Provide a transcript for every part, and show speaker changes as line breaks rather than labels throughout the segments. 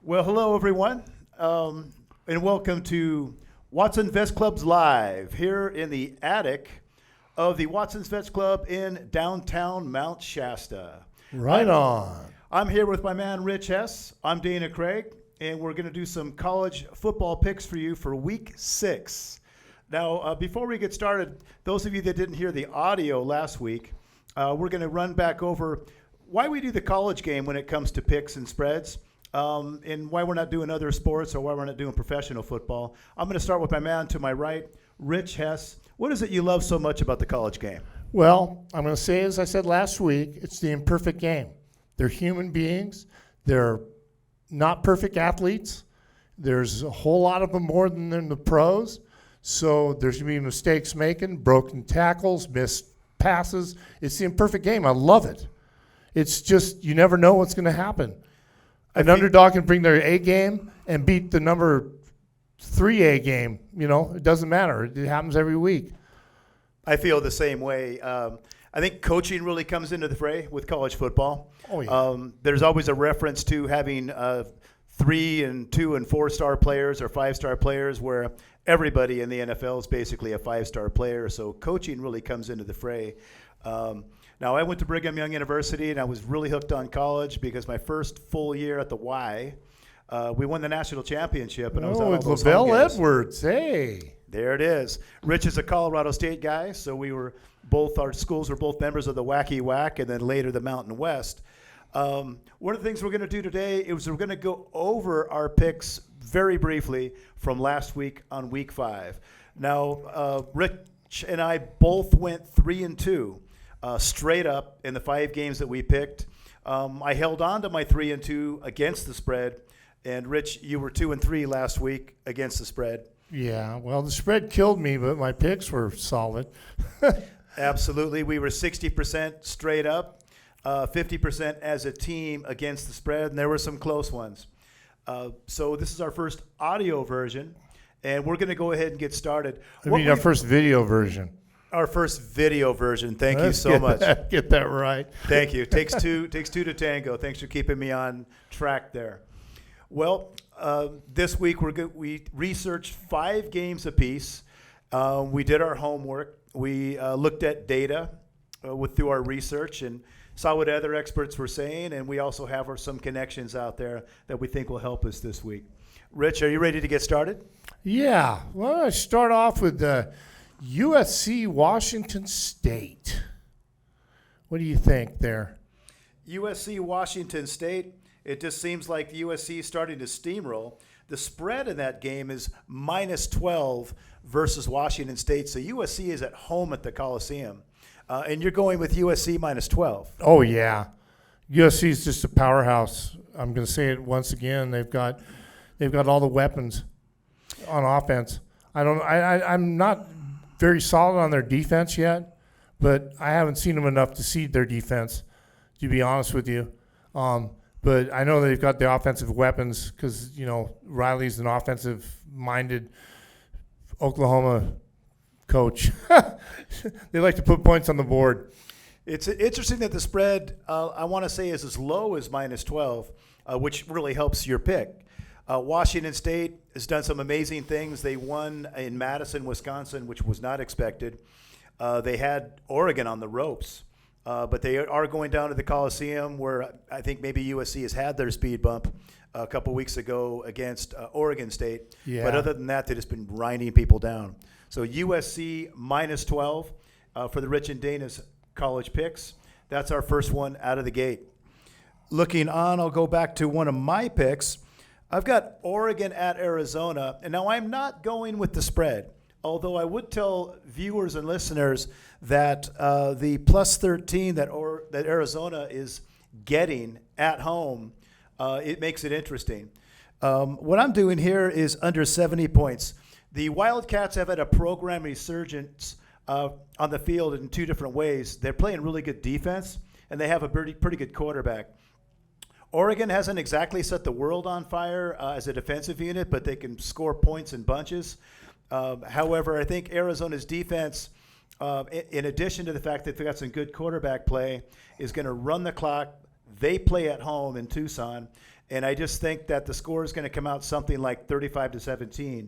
Well, hello, everyone, and welcome to Watson Vest Club's Live here in the attic of the Watson's Vest Club in downtown Mount Shasta.
Right on.
I'm here with my man, Rich Hess. I'm Dana Craig, and we're going to do some college football picks for you for Week 6. Now, before we get started, those of you that didn't hear the audio last week, we're going to run back over why we do the college game when it comes to picks and spreads. And why we're not doing other sports or why we're not doing professional football. I'm going to start with my man to my right, Rich Hess. What is it you love so much about the college game?
Well, I'm going to say, as I said last week, it's the imperfect game. They're human beings. They're not perfect athletes. There's a whole lot of them more than in the pros. So there's going to be mistakes making, broken tackles, missed passes. It's the imperfect game. I love it. It's just you never know what's going to happen. An underdog can bring their A game and beat the number 3A game. You know, it doesn't matter. It happens every week.
I feel the same way. I think coaching really comes into the fray with college football.
Oh, yeah.
There's always a reference to having 3 and 2 and 4-star players or 5-star players where everybody in the NFL is basically a 5-star player. So coaching really comes into the fray. Now, I went to Brigham Young University, and I was really hooked on college because my first full year at the Y, we won the national championship. And I was at all
with
those
Lavelle
home games.
Edwards. Hey.
There it is. Rich is a Colorado State guy, so our schools were both members of the Wacky Whack and then later the Mountain West. One of the things we're going to do today is we're going to go over our picks very briefly from last week on Week 5. Now, Rich and I both went 3-2. Straight up in the 5 games that we picked. I held on to my 3-2 against the spread. And Rich, you were 2-3 last week against the spread.
Yeah, well, the spread killed me, but my picks were solid.
Absolutely. We were 60% straight up, 50% as a team against the spread, and there were some close ones. So this is our first audio version, and we're going to go ahead and get started.
Our first video version.
Our first video version. Thank you so much.
Get that right.
Thank you. Takes two to tango. Thanks for keeping me on track there. Well, this week we researched 5 games apiece. We did our homework. We looked at data through our research and saw what other experts were saying, and we also have some connections out there that we think will help us this week. Rich, are you ready to get started?
Yeah. Well, I start off with USC Washington State. What do you think there?
USC Washington State, it just seems like the USC is starting to steamroll. The spread in that game is -12 versus Washington State. So USC is at home at the Coliseum. And you're going with USC -12.
Oh, yeah. USC is just a powerhouse. I'm going to say it once again. They've got all the weapons on offense. I'm not very solid on their defense yet, but I haven't seen them enough to seed their defense, to be honest with you. But I know they've got the offensive weapons because, Riley's an offensive-minded Oklahoma coach. They like to put points on the board.
It's interesting that the spread, I want to say, is as low as -12, which really helps your pick. Washington State has done some amazing things. They won in Madison, Wisconsin, which was not expected. They had Oregon on the ropes, but they are going down to the Coliseum where I think maybe USC has had their speed bump a couple weeks ago against Oregon State.
Yeah.
But other than that, they've just been grinding people down. So USC -12 for the Rich and Dana's college picks. That's our first one out of the gate. Looking on, I'll go back to one of my picks. I've got Oregon at Arizona, and now I'm not going with the spread, although I would tell viewers and listeners that the +13 that Arizona is getting at home, it makes it interesting. What I'm doing here is under 70 points. The Wildcats have had a program resurgence on the field in 2 different ways. They're playing really good defense, and they have a pretty good quarterback. Oregon hasn't exactly set the world on fire as a defensive unit, but they can score points in bunches. However, I think Arizona's defense, in addition to the fact that they've got some good quarterback play, is going to run the clock. They play at home in Tucson, And I just think that the score is going to come out something like 35-17.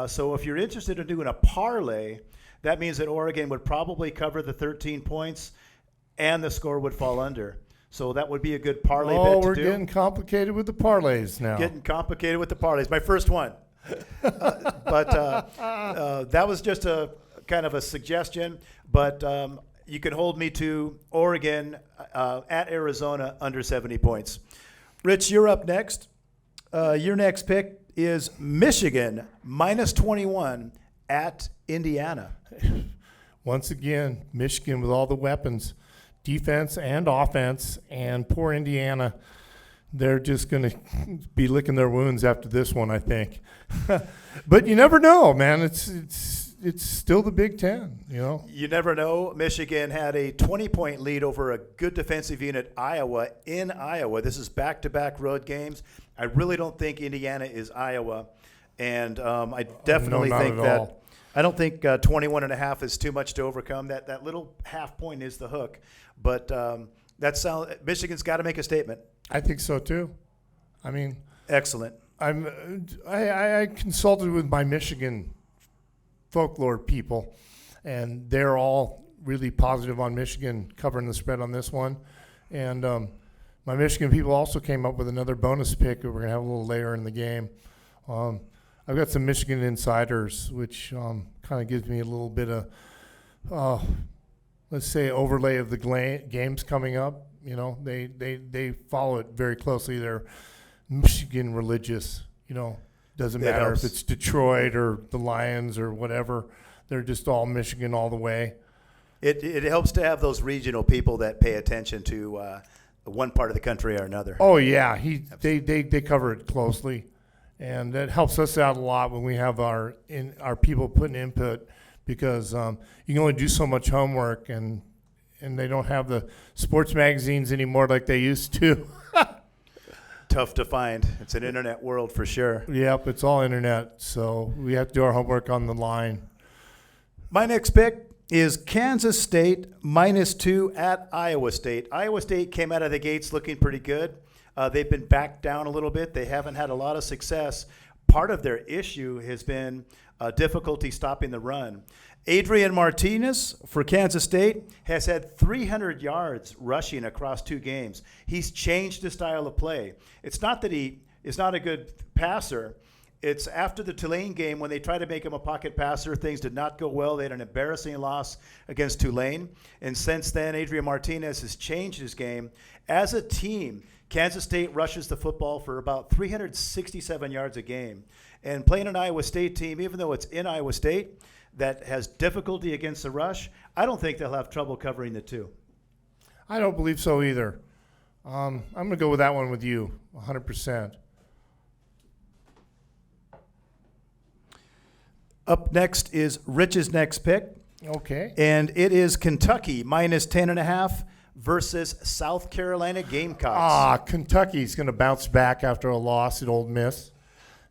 So if you're interested in doing a parlay, that means that Oregon would probably cover the 13 points and the score would fall under. So that would be a good parlay bet to do.
Oh, we're getting complicated with the parlays now.
Getting complicated with the parlays. My first one. But that was just a kind of a suggestion. But you can hold me to Oregon at Arizona under 70 points. Rich, you're up next. Your next pick is Michigan minus 21 at Indiana.
Once again, Michigan with all the weapons, defense and offense, and poor Indiana. They're just going to be licking their wounds after this one, I think. But you never know, man. It's still the Big Ten, you know.
You never know. Michigan had a 20-point lead over a good defensive unit, Iowa, in Iowa. This is back-to-back road games. I really don't think Indiana is Iowa. And I definitely think that – I don't think 21 and a half is too much to overcome. That little half point is the hook. But Michigan's got to make a statement.
I think so, too. I mean –
Excellent.
I consulted with my Michigan folklore people, and they're all really positive on Michigan covering the spread on this one. And my Michigan people also came up with another bonus pick that we're going to have a little later in the game. I've got some Michigan insiders, which kind of gives me a little bit of, let's say, overlay of the games coming up. You know, they follow it very closely. They're Michigan religious, you know. Doesn't matter if it's Detroit or the Lions or whatever. They're just all Michigan all the way.
It helps to have those regional people that pay attention to one part of the country or another.
Oh, yeah. They cover it closely. And that helps us out a lot when we have our people putting input, because you can only do so much homework, and they don't have the sports magazines anymore like they used to.
Tough to find. It's an internet world for sure.
Yep, it's all internet, so we have to do our homework on the line.
My next pick is Kansas State -2 at Iowa State. Iowa State came out of the gates looking pretty good. They've been backed down a little bit. They haven't had a lot of success. Part of their issue has been difficulty stopping the run. Adrian Martinez for Kansas State has had 300 yards rushing across 2 games. He's changed his style of play. It's not that he is not a good passer. It's after the Tulane game when they tried to make him a pocket passer, things did not go well. They had an embarrassing loss against Tulane. And since then, Adrian Martinez has changed his game. As a team, Kansas State rushes the football for about 367 yards a game. And playing an Iowa State team, even though it's in Iowa State, that has difficulty against the rush, I don't think they'll have trouble covering the 2.
I don't believe so either. I'm going to go with that one with you, 100%.
Up next is Rich's next pick.
Okay.
And it is Kentucky -10.5 versus South Carolina Gamecocks.
Kentucky's going to bounce back after a loss at Ole Miss.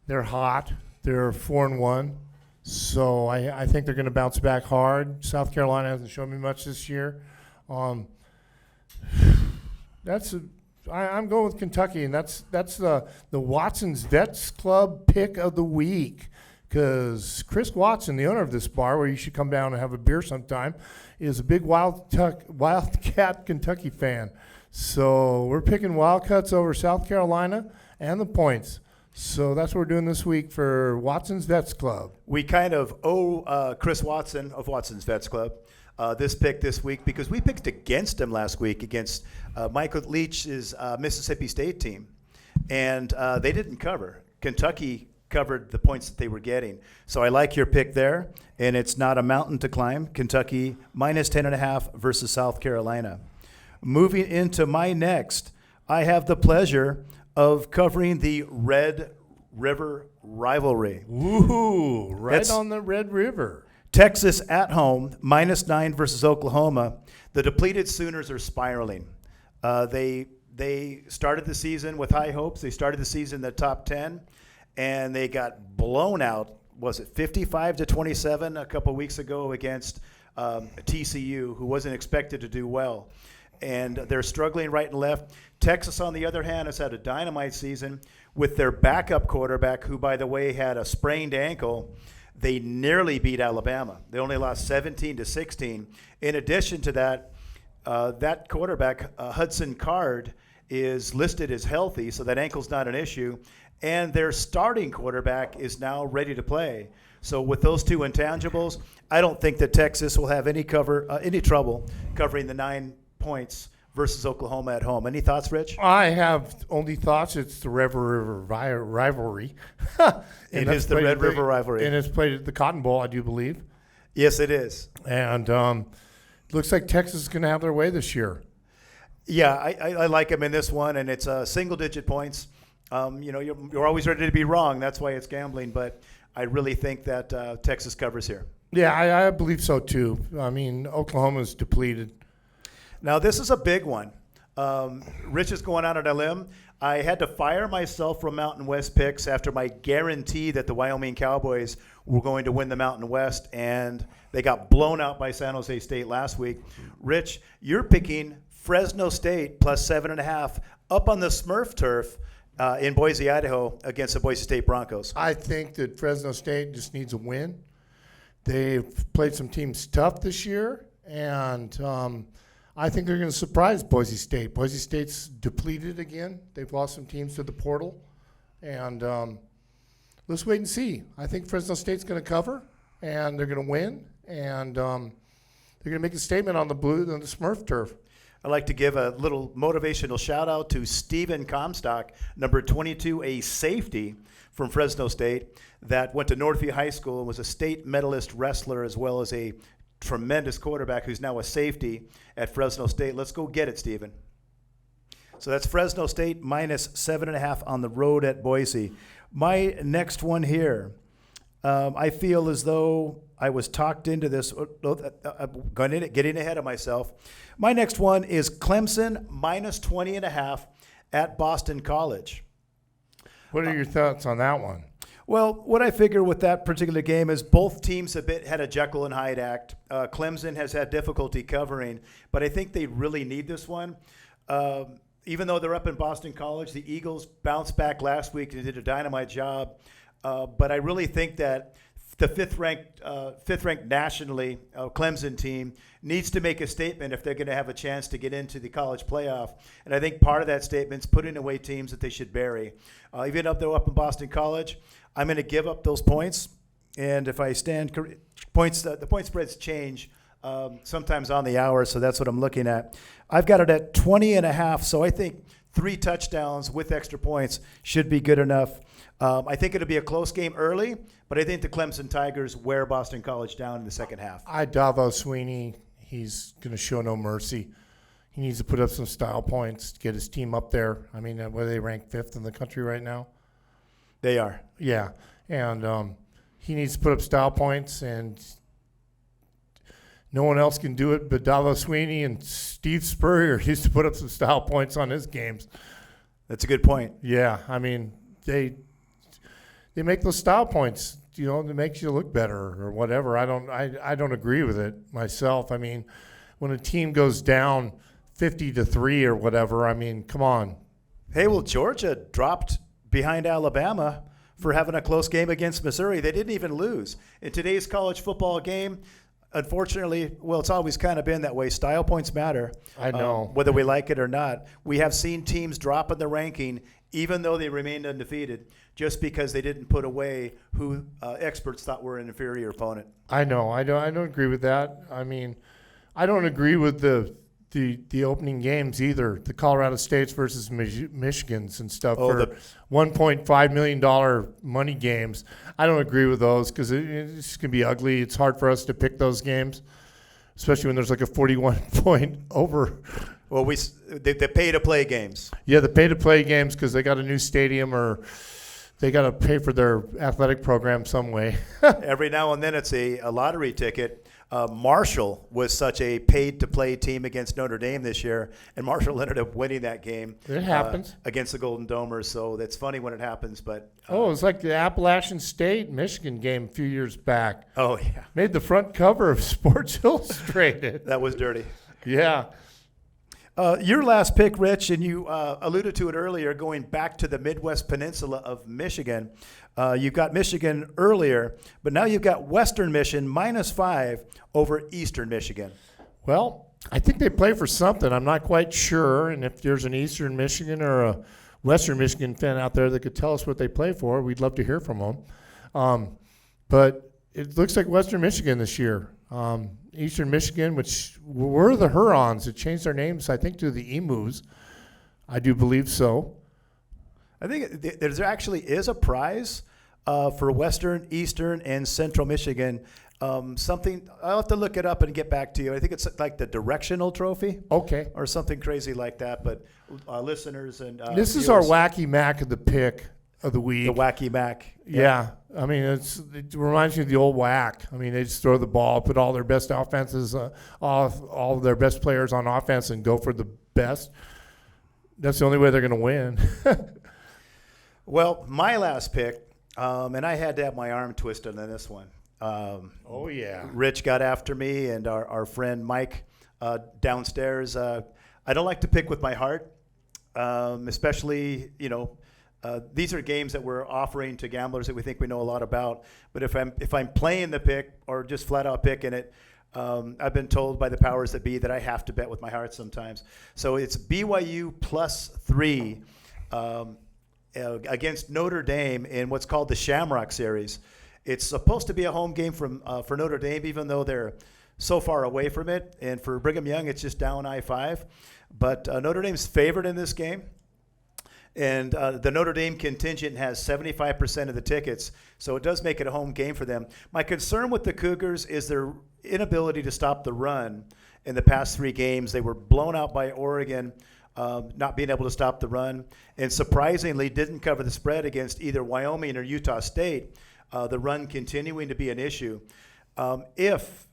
They're hot. They're 4-1. So I think they're going to bounce back hard. South Carolina hasn't shown me much this year. I'm going with Kentucky, and that's the Watson's Vets Club pick of the week, because Chris Watson, the owner of this bar, where you should come down and have a beer sometime, is a big Wildcat Kentucky fan. So we're picking Wildcats over South Carolina and the points. So that's what we're doing this week for Watson's Vets Club.
We kind of owe Chris Watson of Watson's Vets Club this pick this week, because we picked against him last week against Michael Leach's Mississippi State team, and they didn't cover. Kentucky covered the points that they were getting. So I like your pick there, and it's not a mountain to climb. Kentucky -10.5 versus South Carolina. Moving into my next, I have the pleasure of covering the Red River rivalry.
Woohoo! Right on the Red River.
Texas at home, -9 versus Oklahoma. The depleted Sooners are spiraling. They started the season with high hopes. They started the season in the top 10, and they got blown out. Was it 55-27 a couple weeks ago against TCU, who wasn't expected to do well. and they're struggling right and left. Texas, on the other hand, has had a dynamite season with their backup quarterback, who, by the way, had a sprained ankle. They nearly beat Alabama. They only lost 17-16. In addition to that, that quarterback, Hudson Card, is listed as healthy, so that ankle's not an issue. And their starting quarterback is now ready to play. So with those two intangibles, I don't think that Texas will have any trouble covering the 9 points versus Oklahoma at home. Any thoughts, Rich?
I have only thoughts. It's the Red River rivalry.
It is the Red River rivalry.
And it's played at the Cotton Bowl, I do believe.
Yes, it is.
And looks like Texas is going to have their way this year.
Yeah, I like them in this one, and it's single-digit points. You're always ready to be wrong. That's why it's gambling, but I really think that Texas covers here.
Yeah, I believe so, too. I mean, Oklahoma's depleted.
Now, this is a big one. Rich is going out on a limb. I had to fire myself from Mountain West picks after my guarantee that the Wyoming Cowboys were going to win the Mountain West, and they got blown out by San Jose State last week. Rich, you're picking Fresno State plus 7.5 up on the Smurf turf in Boise, Idaho, against the Boise State Broncos.
I think that Fresno State just needs a win. They've played some teams tough this year, and I think they're going to surprise Boise State. Boise State's depleted again. They've lost some teams to the portal, and let's wait and see. I think Fresno State's going to cover, and they're going to win, and they're going to make a statement on the Smurf turf.
I'd like to give a little motivational shout out to Steven Comstock, number 22, a safety from Fresno State that went to Northview High School and was a state medalist wrestler as well as a tremendous quarterback who's now a safety at Fresno State. Let's go get it, Steven. So that's Fresno State minus 7.5 on the road at Boise. My next one here, I feel as though I was talked into this, getting ahead of myself. My next one is Clemson minus 20.5 at Boston College.
What are your thoughts on that one?
Well, what I figure with that particular game is both teams had a Jekyll and Hyde act. Clemson has had difficulty covering, but I think they really need this one. Even though they're up in Boston College, the Eagles bounced back last week and did a dynamite job. But I really think that the fifth ranked nationally Clemson team needs to make a statement if they're going to have a chance to get into the college playoff. And I think part of that statement is putting away teams that they should bury. Even though they're up in Boston College, I'm going to give up those points. And if I stand points, the point spreads change sometimes on the hour, so that's what I'm looking at. I've got it at 20.5, so I think 3 touchdowns with extra points should be good enough. I think it'll be a close game early, but I think the Clemson Tigers wear Boston College down in the second half.
Davo Sweeney, he's going to show no mercy. He needs to put up some style points to get his team up there. I mean, where they rank 5th in the country right now?
They are.
Yeah, and he needs to put up style points, and no one else can do it but Davo Sweeney, and Steve Spurrier needs to put up some style points on his games.
That's a good point.
Yeah, I mean, they make those style points, that makes you look better or whatever. I don't agree with it myself. I mean, when a team goes down 50-3 or whatever, I mean, come on.
Hey, well, Georgia dropped behind Alabama for having a close game against Missouri. They didn't even lose. In today's college football game, unfortunately, well, it's always kind of been that way. Style points matter.
I know.
Whether we like it or not. We have seen teams drop in the ranking even though they remained undefeated, just because they didn't put away who experts thought were an inferior opponent.
I know. I don't agree with that. I mean, I don't agree with the opening games either. The Colorado States versus Michigans and stuff for $1.5 million money games. I don't agree with those because it's going to be ugly. It's hard for us to pick those games, especially when there's like a 41-point over.
Well, they pay to play games.
Yeah, the pay to play games because they got a new stadium or they got to pay for their athletic program some way.
Every now and then it's a lottery ticket. Marshall was such a paid-to-play team against Notre Dame this year, and Marshall ended up winning that game.
It happens.
Against the Golden Domers, so that's funny when it happens. But
it's like the Appalachian State-Michigan game a few years back.
Oh, yeah.
Made the front cover of Sports Illustrated.
That was dirty.
Yeah.
Your last pick, Rich, and you alluded to it earlier, going back to the Midwest Peninsula of Michigan. You've got Michigan earlier, but now you've got Western Michigan -5 over Eastern Michigan.
Well, I think they play for something. I'm not quite sure. And if there's an Eastern Michigan or a Western Michigan fan out there that could tell us what they play for, we'd love to hear from them. But it looks like Western Michigan this year. Eastern Michigan, which were the Hurons, that changed their names, I think, to the Emus. I do believe so.
I think there actually is a prize for Western, Eastern, and Central Michigan. Something I'll have to look it up and get back to you. I think it's like the directional trophy.
Okay.
Or something crazy like that. But listeners and
this is our wacky Mac of the pick of the week.
The wacky Mac.
Yeah. I mean, it reminds me of the old whack. I mean, they just throw the ball, put all their best offenses, all of their best players on offense, and go for the best. That's the only way they're going to win.
Well, my last pick, and I had to have my arm twisted on this one.
Oh, yeah.
Rich got after me, and our friend Mike downstairs. I don't like to pick with my heart, especially, these are games that we're offering to gamblers that we think we know a lot about. But if I'm playing the pick or just flat out picking it, I've been told by the powers that be that I have to bet with my heart sometimes. So it's BYU +3 against Notre Dame in what's called the Shamrock Series. It's supposed to be a home game for Notre Dame, even though they're so far away from it. And for Brigham Young, it's just down I-5. But Notre Dame's favored in this game. And the Notre Dame contingent has 75% of the tickets, so it does make it a home game for them. My concern with the Cougars is their inability to stop the run in the past 3 games. They were blown out by Oregon, not being able to stop the run, and surprisingly didn't cover the spread against either Wyoming or Utah State, the run continuing to be an issue. If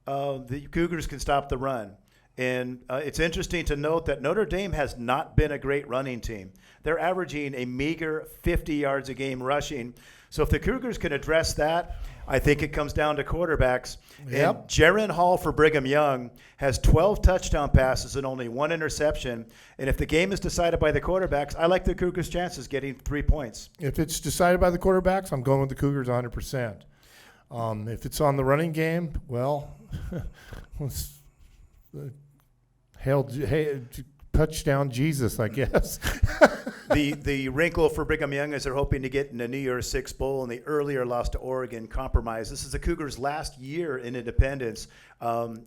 the Cougars can stop the run, and it's interesting to note that Notre Dame has not been a great running team. They're averaging a meager 50 yards a game rushing. So if the Cougars can address that, I think it comes down to quarterbacks.
Yep.
And Jaron Hall for Brigham Young has 12 touchdown passes and only 1 interception. And if the game is decided by the quarterbacks, I like the Cougars' chances getting 3 points.
If it's decided by the quarterbacks, I'm going with the Cougars 100%. If it's on the running game, well, let's hail touchdown Jesus, I guess.
The wrinkle for Brigham Young is they're hoping to get in the New Year's Six Bowl, and the earlier loss to Oregon compromised. This is the Cougars' last year in independence.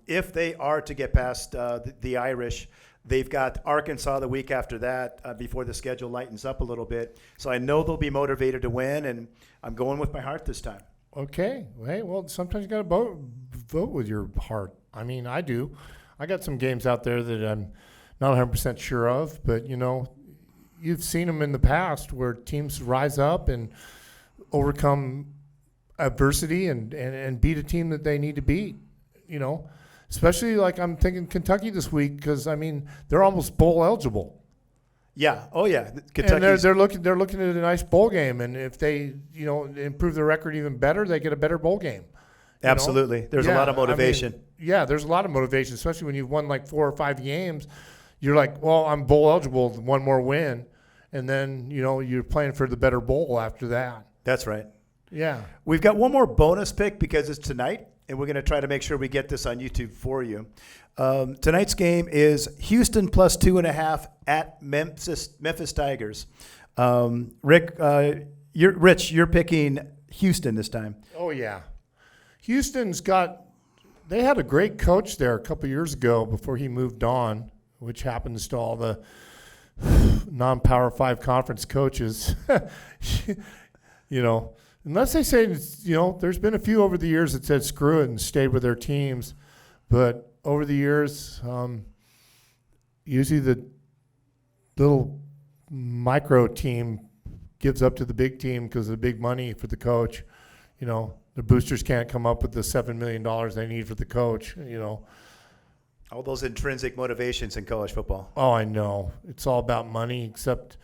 If they are to get past the Irish, they've got Arkansas the week after that before the schedule lightens up a little bit. So I know they'll be motivated to win, and I'm going with my heart this time.
Okay. Hey, well, sometimes you got to vote with your heart. I mean, I do. I got some games out there that I'm not 100% sure of, but, you've seen them in the past where teams rise up and overcome adversity and beat a team that they need to beat, especially like I'm thinking Kentucky this week because, they're almost bowl eligible.
Yeah. Oh, yeah.
And they're looking at a nice bowl game, and if they, improve their record even better, they get a better bowl game.
Absolutely. There's a lot of motivation.
There's a lot of motivation, especially when you've won like 4 or 5 games. You're like, well, I'm bowl eligible with 1 more win. And then, you're playing for the better bowl after that.
That's right.
Yeah.
We've got one more bonus pick because it's tonight, and we're going to try to make sure we get this on YouTube for you. Tonight's game is Houston +2.5 at Memphis Tigers. Rich, you're picking Houston this time.
Oh, yeah. They had a great coach there a couple years ago before he moved on, which happens to all the non-Power 5 conference coaches. Unless they say, there's been a few over the years that said screw it and stayed with their teams. But over the years, usually the little micro team gives up to the big team because of the big money for the coach. The boosters can't come up with the $7 million they need for the coach,
All those intrinsic motivations in college football.
Oh, I know. It's all about money, except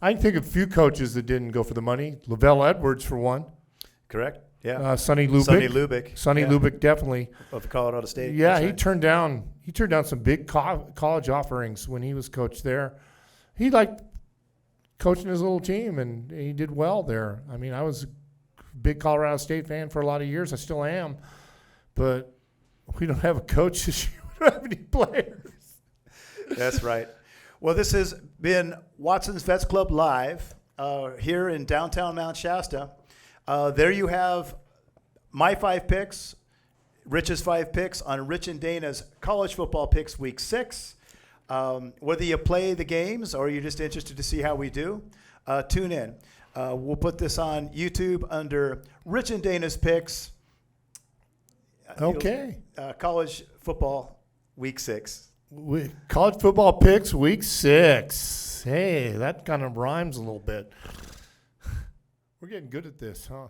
I can think of a few coaches that didn't go for the money. Lavelle Edwards, for one.
Correct. Yeah.
Sonny Lubick.
Sonny Lubick.
Lubick, definitely.
Of Colorado State.
Yeah,
That's
he
right.
turned down some big college offerings when he was coach there. He liked coaching his little team, and he did well there. I mean, I was a big Colorado State fan for a lot of years. I still am, but we don't have a coach this year. We don't have any players.
That's right. Well, this has been Watson's Vets Club Live here in downtown Mount Shasta. There you have my 5 picks, Rich's 5 picks on Rich and Dana's college football picks week 6. Whether you play the games or you're just interested to see how we do, tune in. We'll put this on YouTube under Rich and Dana's picks.
Okay.
College football week 6.
College football picks week 6. Hey, that kind of rhymes a little bit. We're getting good at this, huh?